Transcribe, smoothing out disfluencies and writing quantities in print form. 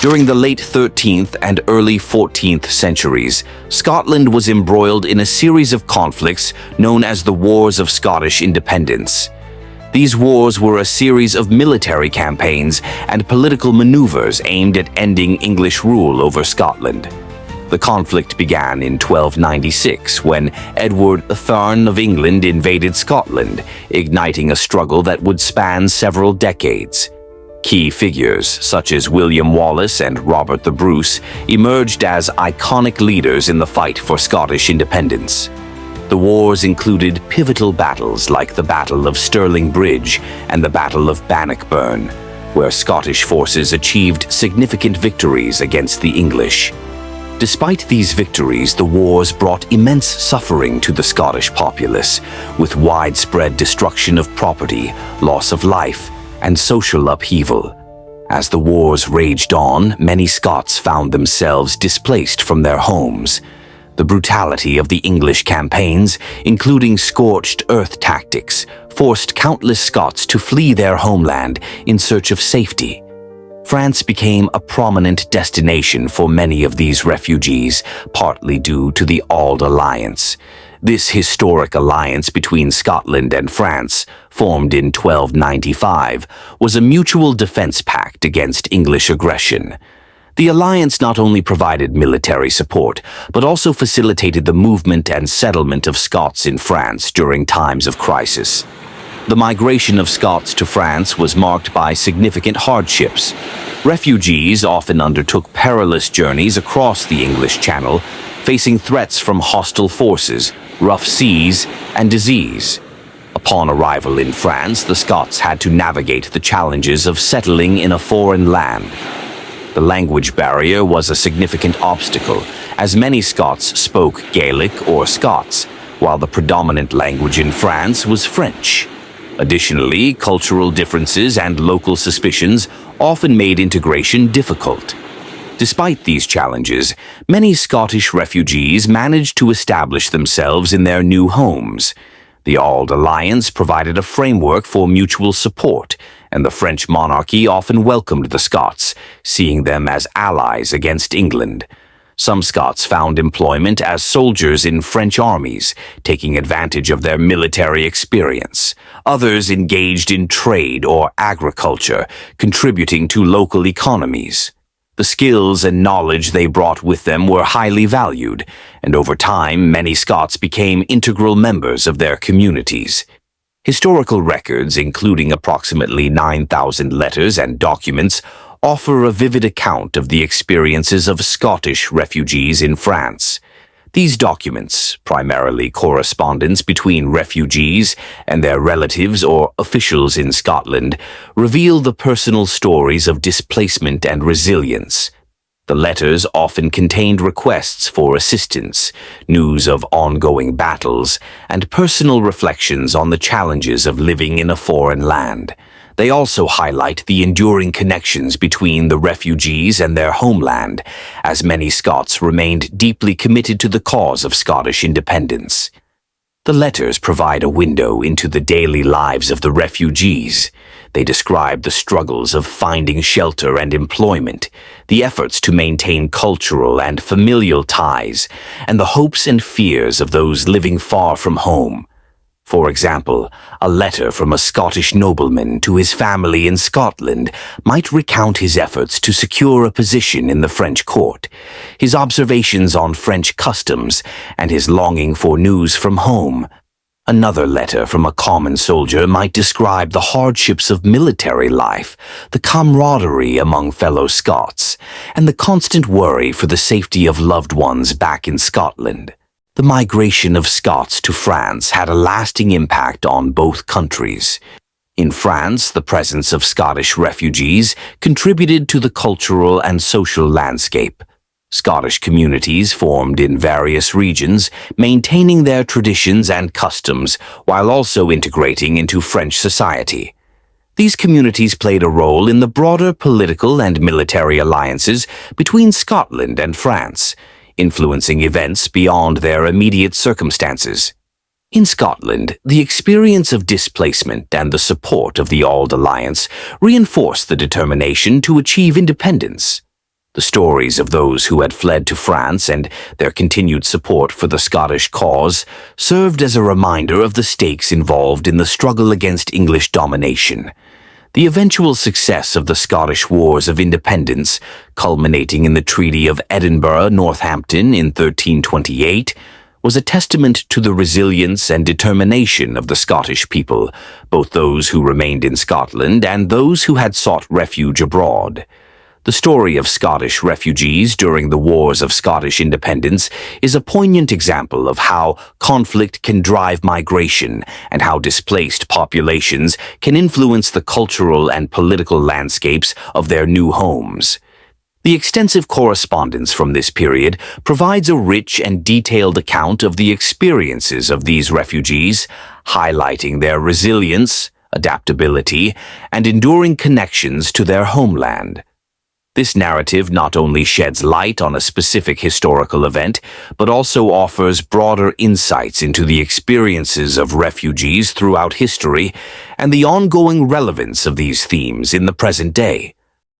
During the late 13th and early 14th centuries, Scotland was embroiled in a series of conflicts known as the Wars of Scottish Independence. These wars were a series of military campaigns and political maneuvers aimed at ending English rule over Scotland. The conflict began in 1296 when Edward III of England invaded Scotland, igniting a struggle that would span several decades. Key figures, such as William Wallace and Robert the Bruce, emerged as iconic leaders in the fight for Scottish independence. The wars included pivotal battles like the Battle of Stirling Bridge and the Battle of Bannockburn, where Scottish forces achieved significant victories against the English. Despite these victories, the wars brought immense suffering to the Scottish populace, with widespread destruction of property, loss of life, and social upheaval. As the wars raged on, many Scots found themselves displaced from their homes. The brutality of the English campaigns, including scorched earth tactics, forced countless Scots to flee their homeland in search of safety. France became a prominent destination for many of these refugees, partly due to the Auld Alliance. This historic alliance between Scotland and France, formed in 1295, was a mutual defense pact against English aggression. The alliance not only provided military support, but also facilitated the movement and settlement of Scots in France during times of crisis. The migration of Scots to France was marked by significant hardships. Refugees often undertook perilous journeys across the English Channel, facing threats from hostile forces, rough seas, and disease. Upon arrival in France, the Scots had to navigate the challenges of settling in a foreign land. The language barrier was a significant obstacle, as many Scots spoke Gaelic or Scots, while the predominant language in France was French. Additionally, cultural differences and local suspicions often made integration difficult. Despite these challenges, many Scottish refugees managed to establish themselves in their new homes. The Auld Alliance provided a framework for mutual support, and the French monarchy often welcomed the Scots, seeing them as allies against England. Some Scots found employment as soldiers in French armies, taking advantage of their military experience. Others engaged in trade or agriculture, contributing to local economies. The skills and knowledge they brought with them were highly valued, and over time many Scots became integral members of their communities. Historical records, including approximately 9,000 letters and documents, offer a vivid account of the experiences of Scottish refugees in France. These documents, primarily correspondence between refugees and their relatives or officials in Scotland, reveal the personal stories of displacement and resilience. The letters often contained requests for assistance, news of ongoing battles, and personal reflections on the challenges of living in a foreign land. They also highlight the enduring connections between the refugees and their homeland, as many Scots remained deeply committed to the cause of Scottish independence. The letters provide a window into the daily lives of the refugees. They describe the struggles of finding shelter and employment, the efforts to maintain cultural and familial ties, and the hopes and fears of those living far from home. For example, a letter from a Scottish nobleman to his family in Scotland might recount his efforts to secure a position in the French court, his observations on French customs, and his longing for news from home. Another letter from a common soldier might describe the hardships of military life, the camaraderie among fellow Scots, and the constant worry for the safety of loved ones back in Scotland. The migration of Scots to France had a lasting impact on both countries. In France, the presence of Scottish refugees contributed to the cultural and social landscape. Scottish communities formed in various regions, maintaining their traditions and customs while also integrating into French society. These communities played a role in the broader political and military alliances between Scotland and France, influencing events beyond their immediate circumstances. In Scotland, the experience of displacement and the support of the Auld Alliance reinforced the determination to achieve independence. The stories of those who had fled to France and their continued support for the Scottish cause served as a reminder of the stakes involved in the struggle against English domination. The eventual success of the Scottish Wars of Independence, culminating in the Treaty of Edinburgh-Northampton in 1328, was a testament to the resilience and determination of the Scottish people, both those who remained in Scotland and those who had sought refuge abroad. The story of Scottish refugees during the Wars of Scottish Independence is a poignant example of how conflict can drive migration and how displaced populations can influence the cultural and political landscapes of their new homes. The extensive correspondence from this period provides a rich and detailed account of the experiences of these refugees, highlighting their resilience, adaptability, and enduring connections to their homeland. This narrative not only sheds light on a specific historical event, but also offers broader insights into the experiences of refugees throughout history and the ongoing relevance of these themes in the present day.